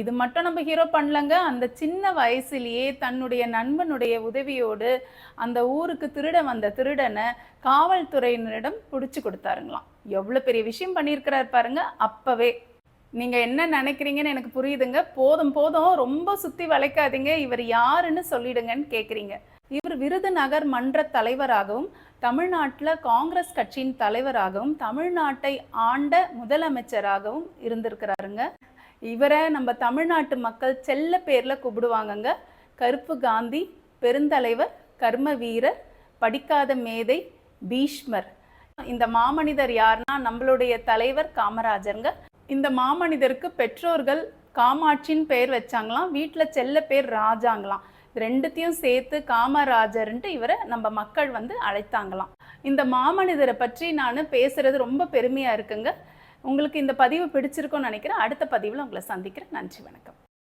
இது மட்டும் நம்ம ஹீரோ பண்ணலங்க. அந்த சின்ன வயசுலயே தன்னுடைய நண்பனுடைய உதவியோடு அந்த ஊருக்கு திருட வந்த திருடனை காவல்துறையினரிடம் பிடிச்சு கொடுத்தாருங்களாம். எவ்வளவு பெரிய விஷயம் பண்ணியிருக்கிறார் பாருங்க அப்பவே. நீங்க என்ன நினைக்கிறீங்கன்னு எனக்கு புரியுதுங்க. போதும் போதும், ரொம்ப சுத்தி வளைக்காதீங்க, இவர் யாருன்னு சொல்லிடுங்கன்னு கேக்குறீங்க. இவர் விருதுநகர் மன்ற தலைவராகவும் தமிழ்நாட்டில் காங்கிரஸ் கட்சியின் தலைவராகவும் தமிழ்நாட்டை ஆண்ட முதலமைச்சராகவும் இருந்திருக்கிறாருங்க. இவரை நம்ம தமிழ்நாட்டு மக்கள் செல்ல பேர்ல கூப்பிடுவாங்கங்க. கருப்பு காந்தி, பெருந்தலைவர், கர்ம வீரர், படிக்காத மேதை, பீஷ்மர். இந்த மாமனிதர் யாருன்னா நம்மளுடைய தலைவர் காமராஜருங்க. இந்த மாமனிதருக்கு பெற்றோர்கள் காமாட்சின்னு பேர் வச்சாங்களாம், வீட்டில் செல்ல பேர் ராஜாங்களாம். ரெண்டுத்தையும் சேர்த்து காமராஜர்ன்ட்டு இவரை நம்ம மக்கள் அழைத்தாங்களாம். இந்த மாமனிதரை பற்றி நான் பேசுறது ரொம்ப பெருமையா இருக்குங்க. உங்களுக்கு இந்த பதிவு பிடிச்சிருக்கும்னு நினைக்கிறேன். அடுத்த பதிவில் உங்களை சந்திக்கிறேன். நன்றி, வணக்கம்.